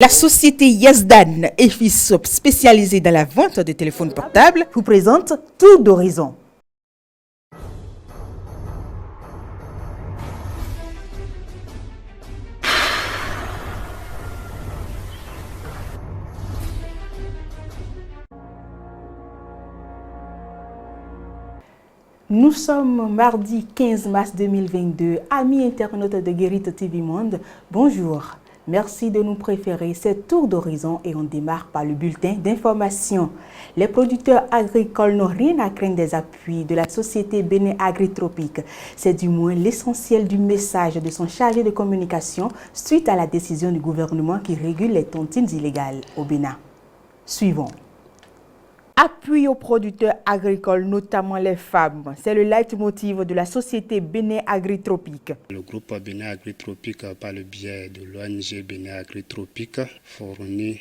La société Yazdan et Fils spécialisée dans la vente de téléphones portables vous présente Tour d'horizon. Nous sommes mardi 15 mars 2022. Amis internautes de Guérite TV Monde, bonjour. Merci de nous préférer cette tour d'horizon et on démarre par le bulletin d'information. Les producteurs agricoles n'ont rien à craindre des appuis de la société Bénin Agritropique. C'est du moins l'essentiel du message de son chargé de communication suite à la décision du gouvernement qui régule les tontines illégales au Bénin. Suivons. Appui aux producteurs agricoles, notamment les femmes. C'est le leitmotiv de la société Bénin Agritropique. Le groupe Bénin Agritropique, par le biais de l'ONG Bénin Agritropique, fournit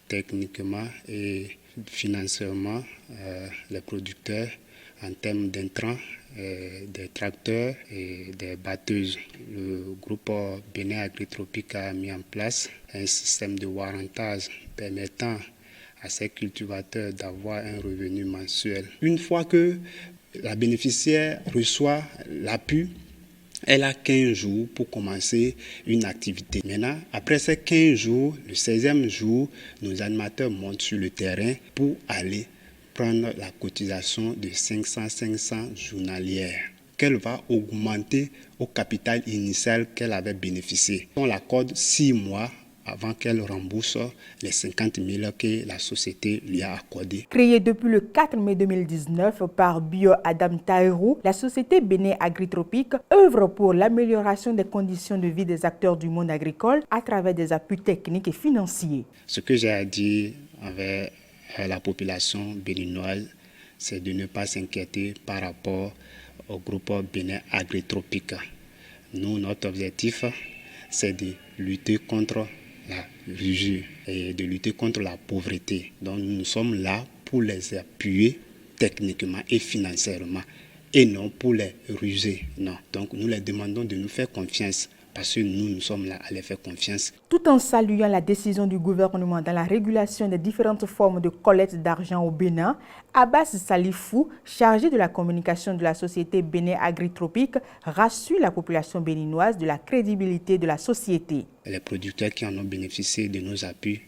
techniquement et financièrement les producteurs en termes d'intrants, des tracteurs et des batteuses. Le groupe Bénin Agritropique a mis en place un système de warrantage permettant à ces cultivateurs d'avoir un revenu mensuel. Une fois que la bénéficiaire reçoit l'appui, elle a 15 jours pour commencer une activité. Maintenant, après ces 15 jours, le 16e jour, nos animateurs montent sur le terrain pour aller prendre la cotisation de 500 journalières qu'elle va augmenter au capital initial qu'elle avait bénéficié. On l'accorde 6 mois avant qu'elle rembourse les 50 000 que la société lui a accordés. Créée depuis le 4 mai 2019 par Bio Adam Taïrou, la société Bénin Agritropique œuvre pour l'amélioration des conditions de vie des acteurs du monde agricole à travers des appuis techniques et financiers. Ce que j'ai à dire envers la population béninoise, c'est de ne pas s'inquiéter par rapport au groupe Bénin Agritropique. Nous, notre objectif, c'est de lutter contre la l'usure et de lutter contre la pauvreté. Donc nous sommes là pour les appuyer techniquement et financièrement et non pour les ruser. Non. Donc nous les demandons de nous faire confiance parce que nous sommes là à les faire confiance. Tout en saluant la décision du gouvernement dans la régulation des différentes formes de collecte d'argent au Bénin, Abbas Salifou, chargé de la communication de la société Bénin Agritropique, rassure la population béninoise de la crédibilité de la société. Les producteurs qui en ont bénéficié de nos appuis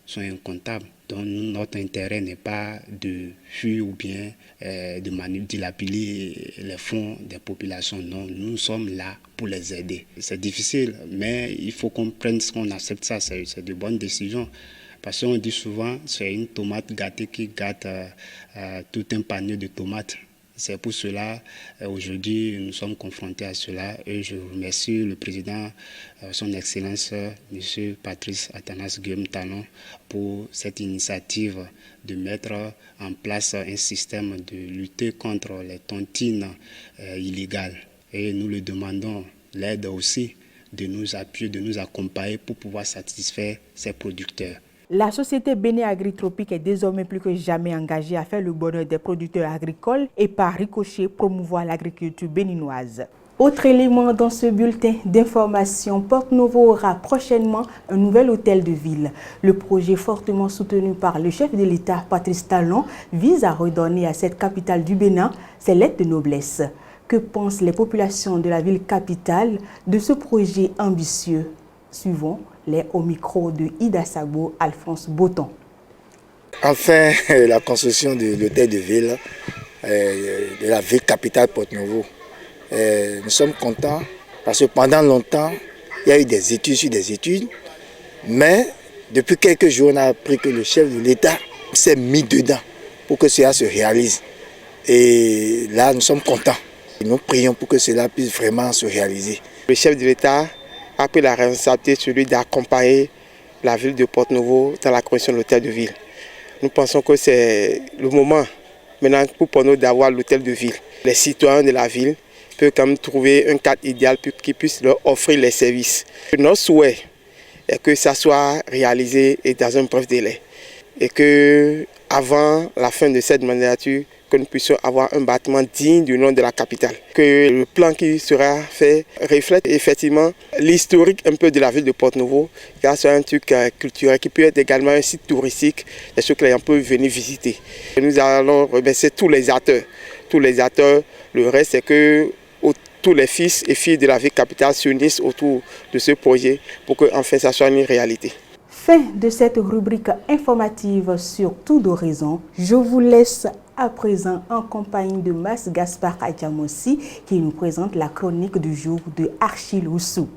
sont incomptables. Donc notre intérêt n'est pas de fuir ou bien de dilapider les fonds des populations. Non, nous sommes là pour les aider. C'est difficile, mais il faut qu'on prenne ce qu'on accepte ça. C'est de bonnes décisions. Parce qu'on dit souvent, c'est une tomate gâtée qui gâte tout un panier de tomates. C'est pour cela, aujourd'hui, nous sommes confrontés à cela et je remercie le président, son Excellence, M. Patrice Athanas Guillaume Talon, pour cette initiative de mettre en place un système de lutter contre les tontines illégales. Et nous lui demandons l'aide aussi de nous appuyer, de nous accompagner pour pouvoir satisfaire ces producteurs. La société Bénin Agritropique est désormais plus que jamais engagée à faire le bonheur des producteurs agricoles et par ricochet promouvoir l'agriculture béninoise. Autre élément dans ce bulletin d'information, Porto-Novo aura prochainement un nouvel hôtel de ville. Le projet fortement soutenu par le chef de l'État, Patrice Talon, vise à redonner à cette capitale du Bénin ses lettres de noblesse. Que pensent les populations de la ville capitale de ce projet ambitieux? Suivons les au micro de Ida Sabo, Alphonse Boton. Enfin, la construction de l'hôtel de ville, de la ville capitale Porto-Novo. Nous sommes contents parce que pendant longtemps, il y a eu des études sur des études, mais depuis quelques jours, on a appris que le chef de l'État s'est mis dedans pour que cela se réalise. Et là, nous sommes contents. Nous prions pour que cela puisse vraiment se réaliser. Le chef de l'État a pris la responsabilité sur lui d'accompagner la ville de Porto-Novo dans la construction de l'hôtel de ville. Nous pensons que c'est le moment maintenant pour Porto-Novo d'avoir l'hôtel de ville. Les citoyens de la ville peuvent quand même trouver un cadre idéal pour qu'ils puissent leur offrir les services. Notre souhait est que ça soit réalisé et dans un bref délai. Et que avant la fin de cette mandature, que nous puissions avoir un bâtiment digne du nom de la capitale. Que le plan qui sera fait reflète effectivement l'historique un peu de la ville de Porto-Novo, grâce à un truc culturel qui peut être également un site touristique, des choses que les gens peuvent venir visiter. Et nous allons remercier tous les acteurs. Le reste, c'est que tous les fils et filles de la ville capitale s'unissent autour de ce projet pour que enfin ça soit une réalité. Fin de cette rubrique informative sur Tour d'horizon. Je vous laisse à présent en compagnie de Mas Gaspard Adjamossi qui nous présente la chronique du jour de Achille Oussou.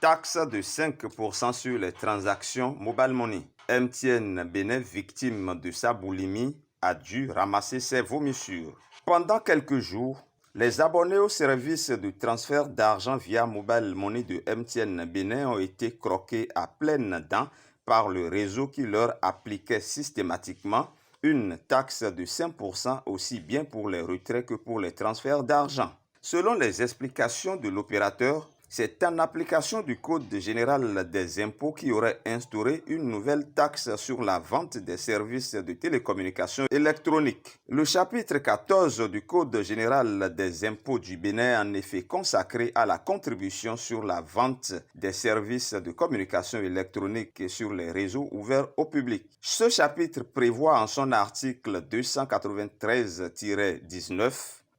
Taxe de 5% sur les transactions mobile money. MTN Bénin, victime de sa boulimie, a dû ramasser ses vomissures. Pendant quelques jours, les abonnés au service de transfert d'argent via mobile money de MTN Bénin ont été croqués à pleines dents par le réseau qui leur appliquait systématiquement une taxe de 5% aussi bien pour les retraits que pour les transferts d'argent. Selon les explications de l'opérateur, c'est en application du Code général des impôts qui aurait instauré une nouvelle taxe sur la vente des services de télécommunications électroniques. Le chapitre 14 du Code général des impôts du Bénin est en effet consacré à la contribution sur la vente des services de communication électronique sur les réseaux ouverts au public. Ce chapitre prévoit en son article 293-19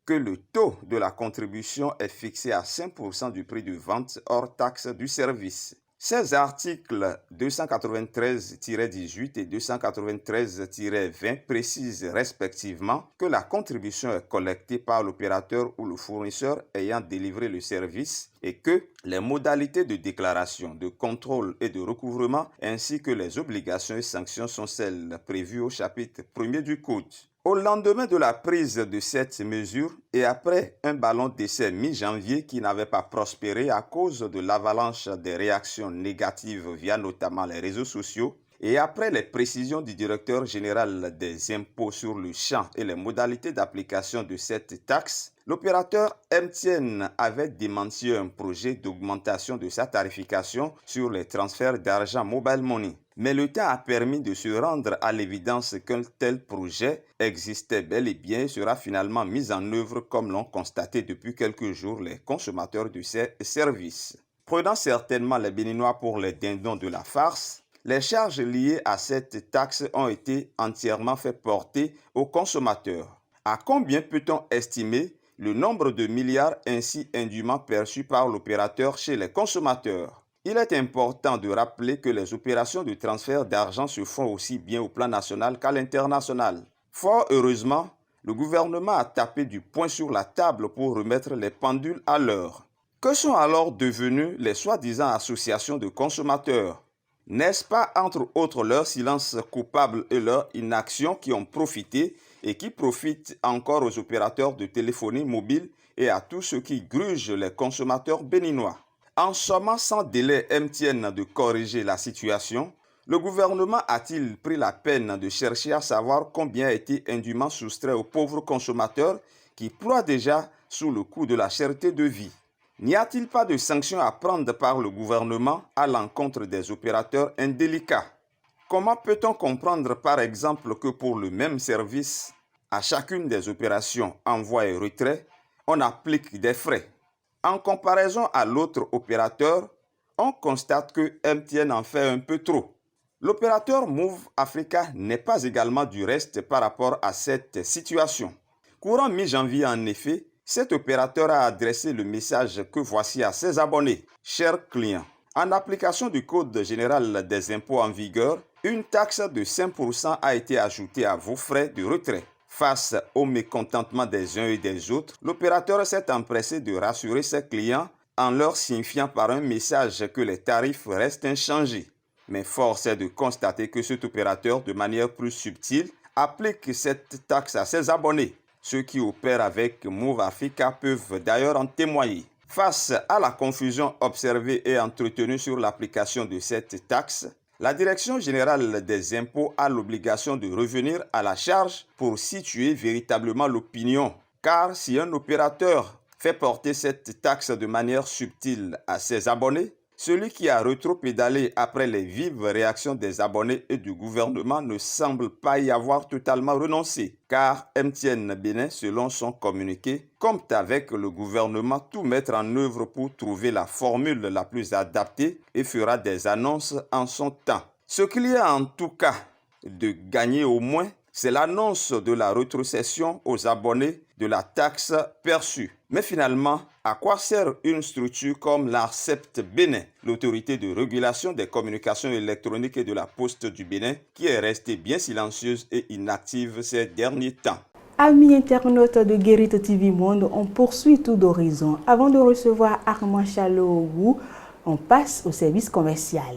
que le taux de la contribution est fixé à 5% du prix de vente hors taxe du service. Ces articles 293-18 et 293-20 précisent respectivement que la contribution est collectée par l'opérateur ou le fournisseur ayant délivré le service et que les modalités de déclaration, de contrôle et de recouvrement ainsi que les obligations et sanctions sont celles prévues au chapitre 1er du Code. Au lendemain de la prise de cette mesure et après un ballon d'essai mi-janvier qui n'avait pas prospéré à cause de l'avalanche des réactions négatives via notamment les réseaux sociaux, et après les précisions du directeur général des impôts sur le champ et les modalités d'application de cette taxe, l'opérateur MTN avait démenti un projet d'augmentation de sa tarification sur les transferts d'argent mobile money. Mais le temps a permis de se rendre à l'évidence qu'un tel projet existait bel et bien et sera finalement mis en œuvre comme l'ont constaté depuis quelques jours les consommateurs de ces services. Prenant certainement les Béninois pour les dindons de la farce, les charges liées à cette taxe ont été entièrement fait porter aux consommateurs. À combien peut-on estimer le nombre de milliards ainsi indûment perçus par l'opérateur chez les consommateurs? Il est important de rappeler que les opérations de transfert d'argent se font aussi bien au plan national qu'à l'international. Fort heureusement, le gouvernement a tapé du poing sur la table pour remettre les pendules à l'heure. Que sont alors devenues les soi-disant associations de consommateurs? N'est-ce pas entre autres leur silence coupable et leur inaction qui ont profité et qui profitent encore aux opérateurs de téléphonie mobile et à tous ceux qui grugent les consommateurs béninois? En sommant sans délai MTN de corriger la situation, le gouvernement a-t-il pris la peine de chercher à savoir combien a été indûment soustrait aux pauvres consommateurs qui ploient déjà sous le coup de la cherté de vie? N'y a-t-il pas de sanctions à prendre par le gouvernement à l'encontre des opérateurs indélicats? Comment peut-on comprendre par exemple que pour le même service, à chacune des opérations envoi et retrait, on applique des frais? En comparaison à l'autre opérateur, on constate que MTN en fait un peu trop. L'opérateur Move Africa n'est pas également du reste par rapport à cette situation. Courant mi-janvier en effet, cet opérateur a adressé le message que voici à ses abonnés. Chers clients, en application du Code général des impôts en vigueur, une taxe de 5% a été ajoutée à vos frais de retrait. Face au mécontentement des uns et des autres, l'opérateur s'est empressé de rassurer ses clients en leur signifiant par un message que les tarifs restent inchangés. Mais force est de constater que cet opérateur, de manière plus subtile, applique cette taxe à ses abonnés. Ceux qui opèrent avec Move Africa peuvent d'ailleurs en témoigner. Face à la confusion observée et entretenue sur l'application de cette taxe, la Direction générale des impôts a l'obligation de revenir à la charge pour situer véritablement l'opinion. Car si un opérateur fait porter cette taxe de manière subtile à ses abonnés, Celui qui a rétropédalé après les vives réactions des abonnés et du gouvernement ne semble pas y avoir totalement renoncé, car MTN Bénin, selon son communiqué, compte avec le gouvernement tout mettre en œuvre pour trouver la formule la plus adaptée et fera des annonces en son temps. Ce qu'il y a en tout cas de gagné au moins, c'est l'annonce de la rétrocession aux abonnés de la taxe perçue. Mais finalement, à quoi sert une structure comme l'ARCEP Bénin, l'autorité de régulation des communications électroniques et de la poste du Bénin, qui est restée bien silencieuse et inactive ces derniers temps? Amis internautes de Guérite TV Monde, on poursuit tout d'horizon. Avant de recevoir Armand Chaloogou, on passe au service commercial.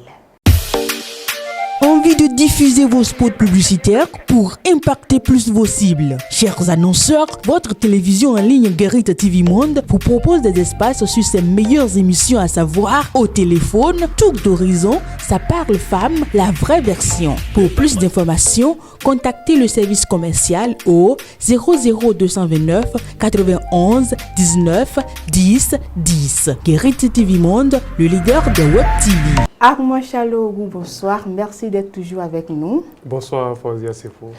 Envie de diffuser vos spots publicitaires pour impacter plus vos cibles? Chers annonceurs, votre télévision en ligne Guérite TV Monde vous propose des espaces sur ses meilleures émissions, à savoir Au téléphone, Tour d'horizon, Ça parle femme, la vraie version. Pour plus d'informations, contactez le service commercial au 00229 91 19 10 10. Guérite TV Monde, le leader de Web TV. Armand Chaloogou, bonsoir. Merci d'être toujours avec nous. Bonsoir, Fauzia Sefo.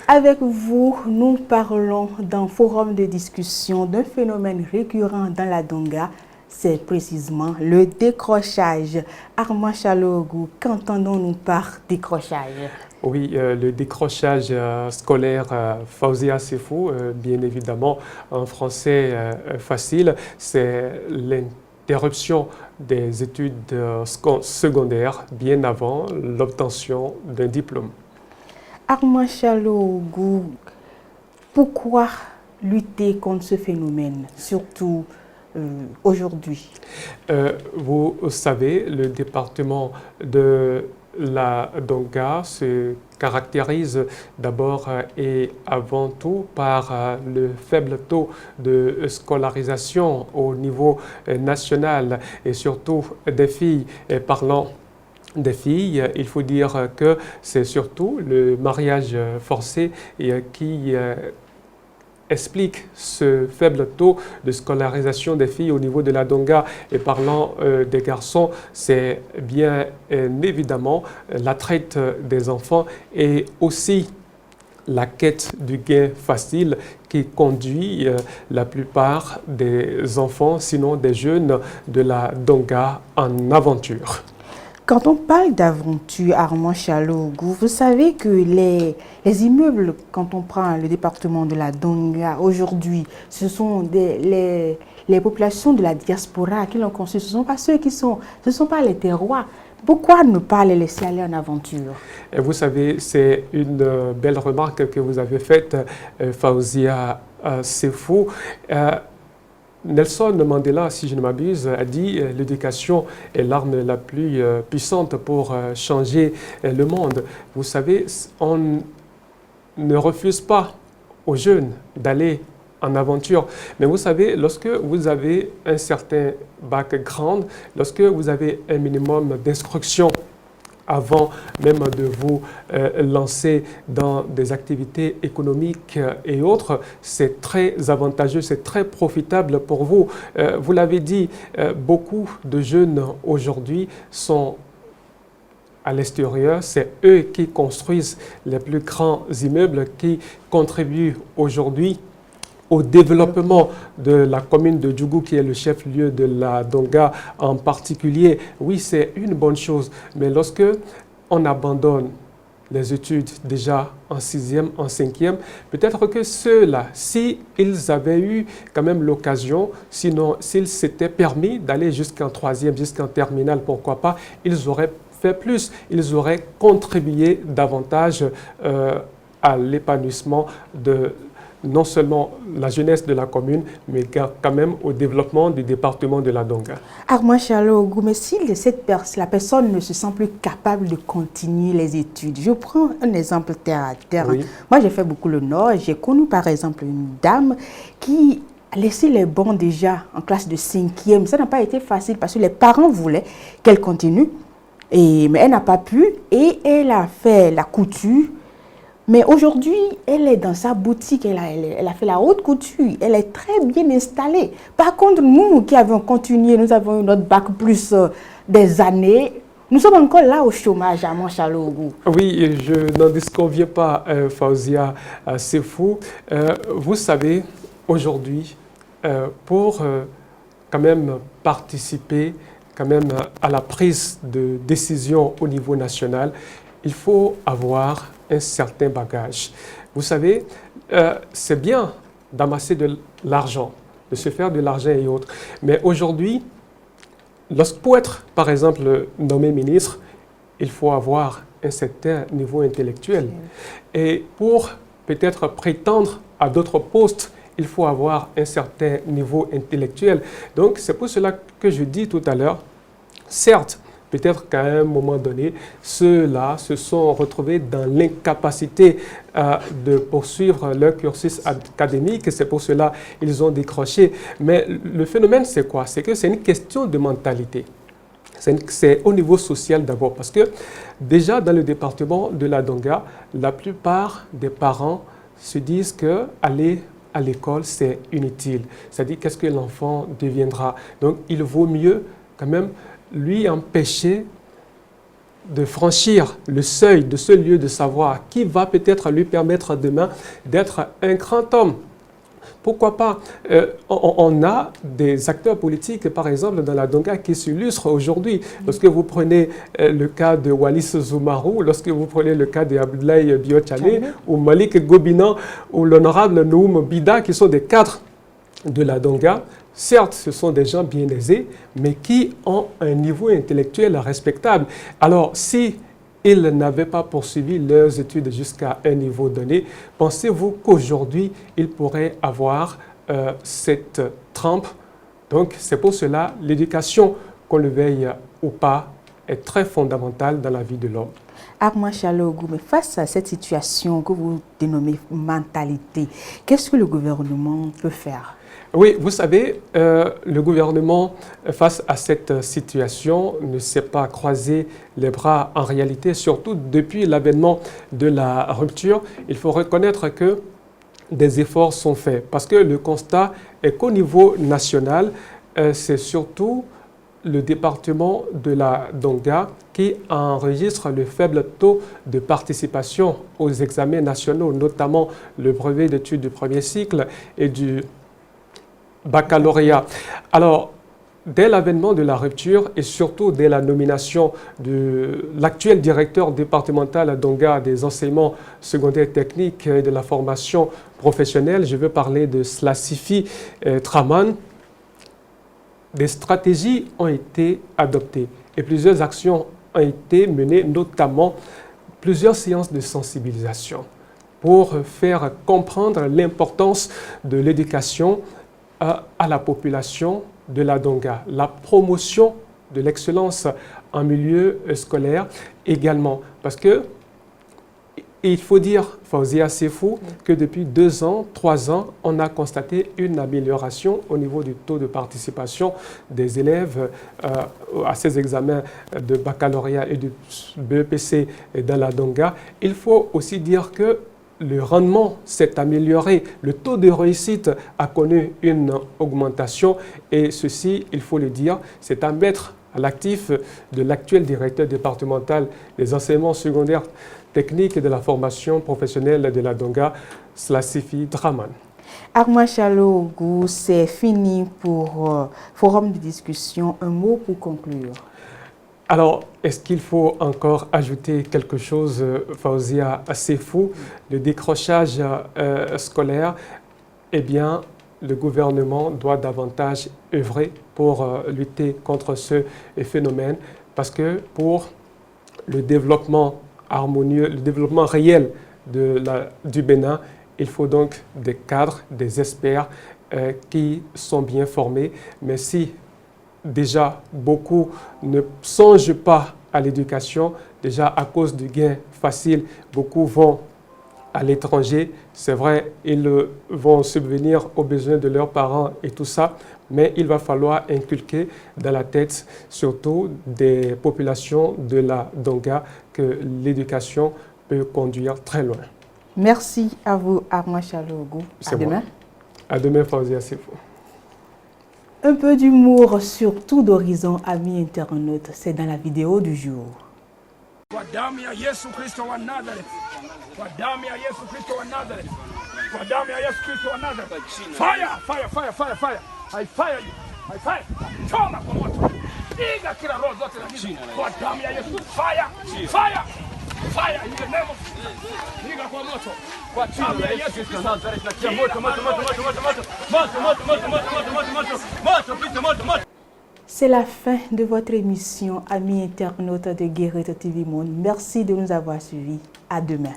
Avec vous, nous parlons d'un forum de discussion d'un phénomène récurrent dans la Donga. C'est précisément le décrochage. Armand Chaloogou, qu'entendons-nous par décrochage? Oui, le décrochage scolaire, Fauzia Sefo, bien évidemment, en français facile, c'est l'interruption des études secondaires bien avant l'obtention d'un diplôme. Armand Chaloogou, pourquoi lutter contre ce phénomène, surtout aujourd'hui? Vous savez, le département de la Donga se caractérise d'abord et avant tout par le faible taux de scolarisation au niveau national et surtout des filles. Et parlant des filles, il faut dire que c'est surtout le mariage forcé qui explique ce faible taux de scolarisation des filles au niveau de la Donga. Et parlant des garçons, c'est bien évidemment la traite des enfants et aussi la quête du gain facile qui conduit la plupart des enfants, sinon des jeunes de la Donga, en aventure. Quand on parle d'aventure, Armand Chaloogou, vous savez que les immeubles, quand on prend le département de la Donga, aujourd'hui, ce sont les populations de la diaspora qui l'ont construit. Ce ne sont pas ce ne sont pas les terroirs. Pourquoi ne pas les laisser aller en aventure? Et vous savez, c'est une belle remarque que vous avez faite, Fauzia Sefo. Nelson Mandela, si je ne m'abuse, a dit « L'éducation est l'arme la plus puissante pour changer le monde ». Vous savez, on ne refuse pas aux jeunes d'aller en aventure. Mais vous savez, lorsque vous avez un certain background, lorsque vous avez un minimum d'instruction, avant même de vous lancer dans des activités économiques et autres, c'est très avantageux, c'est très profitable pour vous. Vous l'avez dit, beaucoup de jeunes aujourd'hui sont à l'extérieur, c'est eux qui construisent les plus grands immeubles, qui contribuent aujourd'hui au développement de la commune de Djougou, qui est le chef-lieu de la Donga en particulier. Oui, c'est une bonne chose, mais lorsque on abandonne les études déjà en 6e, en 5e, peut-être que ceux-là, s'ils avaient eu quand même l'occasion, sinon s'ils s'étaient permis d'aller jusqu'en 3e, jusqu'en terminale, pourquoi pas, ils auraient fait plus, ils auraient contribué davantage à l'épanouissement de non seulement la jeunesse de la commune, mais quand même au développement du département de la Donga. Armand Chaloogou, mais si la personne ne se sent plus capable de continuer les études, je prends un exemple terre à terre. Oui. Moi, j'ai fait beaucoup le Nord. J'ai connu par exemple une dame qui a laissé les bancs déjà en classe de 5e. Ça n'a pas été facile parce que les parents voulaient qu'elle continue, mais elle n'a pas pu et elle a fait la couture. Mais aujourd'hui, elle est dans sa boutique, elle a fait la haute couture, elle est très bien installée. Par contre, nous qui avons continué, nous avons eu notre bac plus des années, nous sommes encore là au chômage à Manchalogo. Oui, je n'en disconviens pas, Fauzia Sefou. Vous savez, aujourd'hui, pour quand même participer quand même à la prise de décision au niveau national, il faut avoir un certain bagage. Vous savez, c'est bien d'amasser de l'argent, de se faire de l'argent et autres. Mais aujourd'hui, pour être, par exemple, nommé ministre, il faut avoir un certain niveau intellectuel. Et pour peut-être prétendre à d'autres postes, il faut avoir un certain niveau intellectuel. Donc, c'est pour cela que je dis tout à l'heure, certes, peut-être qu'à un moment donné, ceux-là se sont retrouvés dans l'incapacité de poursuivre leur cursus académique. C'est pour cela qu'ils ont décroché. Mais le phénomène, c'est quoi? C'est que c'est une question de mentalité. C'est au niveau social d'abord. Parce que déjà, dans le département de la Donga, la plupart des parents se disent que aller à l'école, c'est inutile. C'est-à-dire, qu'est-ce que l'enfant deviendra? Donc, il vaut mieux quand même lui empêcher de franchir le seuil de ce lieu de savoir qui va peut-être lui permettre demain d'être un grand homme. Pourquoi pas? On a des acteurs politiques, par exemple, dans la Donga qui s'illustrent aujourd'hui. Lorsque vous prenez le cas de Wallis Zoumarou, lorsque vous prenez le cas de Abdoulaye Biotchane ou Malik Gobinan ou l'honorable Noum Bida, qui sont des cadres de la Donga, certes, ce sont des gens bien aisés, mais qui ont un niveau intellectuel respectable. Alors, si ils n'avaient pas poursuivi leurs études jusqu'à un niveau donné, pensez-vous qu'aujourd'hui, ils pourraient avoir cette trempe? Donc, c'est pour cela l'éducation, qu'on le veuille ou pas, est très fondamentale dans la vie de l'homme. Armand Chalogo, mais face à cette situation que vous dénommez mentalité, qu'est-ce que le gouvernement peut faire? Oui, vous savez, le gouvernement, face à cette situation, ne s'est pas croisé les bras en réalité, surtout depuis l'avènement de la rupture. Il faut reconnaître que des efforts sont faits parce que le constat est qu'au niveau national, c'est surtout le département de la Donga qui enregistre le faible taux de participation aux examens nationaux, notamment le brevet d'études du premier cycle et du baccalauréat. Alors, dès l'avènement de la rupture et surtout dès la nomination de l'actuel directeur départemental à Donga des enseignements secondaires techniques et de la formation professionnelle, je veux parler de Slassifi Traman, des stratégies ont été adoptées et plusieurs actions ont été menées, notamment plusieurs séances de sensibilisation pour faire comprendre l'importance de l'éducation à la population de la Donga, la promotion de l'excellence en milieu scolaire également. Parce que il faut dire, Fauzia Sefou, que depuis 2 ans, 3 ans, on a constaté une amélioration au niveau du taux de participation des élèves à ces examens de baccalauréat et de BEPC dans la Donga. Il faut aussi dire que le rendement s'est amélioré, le taux de réussite a connu une augmentation et ceci, il faut le dire, c'est à mettre à l'actif de l'actuel directeur départemental des enseignements secondaires techniques et de la formation professionnelle de la Donga, Slassifi Draman. Armand Chalogo, c'est fini pour Forum de discussion. Un mot pour conclure. Alors, est-ce qu'il faut encore ajouter quelque chose, Fauzia Sefou? Le décrochage scolaire, eh bien, le gouvernement doit davantage œuvrer pour lutter contre ce phénomène parce que pour le développement harmonieux, le développement réel du Bénin, il faut donc des cadres, des experts qui sont bien formés. Mais si déjà, beaucoup ne songent pas à l'éducation. Déjà, à cause du gain facile, beaucoup vont à l'étranger. C'est vrai, ils vont subvenir aux besoins de leurs parents et tout ça, mais il va falloir inculquer dans la tête, surtout des populations de la Donga, que l'éducation peut conduire très loin. Merci à vous, Armand Chalogo. À demain. À demain, Fauzia Sefou. Un peu d'humour sur tout d'horizon, amis internautes, c'est dans la vidéo du jour. Kwa damu ya Yesu Kristo wa Nazareth. Kwa damu ya Yesu Kristo wa Nazareth. Kwa damu ya Yesu Kristo wa Nazareth. Fire, fire, fire, fire, fire. I fire you. I fire. Choma kwa moto. Piga kila roho zote za giza. Kwa damu ya Yesu. Fire, fire. Fire in the name of Piga kwa moto. Kwa damu ya Yesu Kristo wa Nazareth. Na moto, moto, moto, moto, moto, moto. Moto, moto, moto, moto, moto, moto, moto. Moto, moto, moto, moto. C'est la fin de votre émission, amis internautes de Guérite TV Monde. Merci de nous avoir suivis. À demain.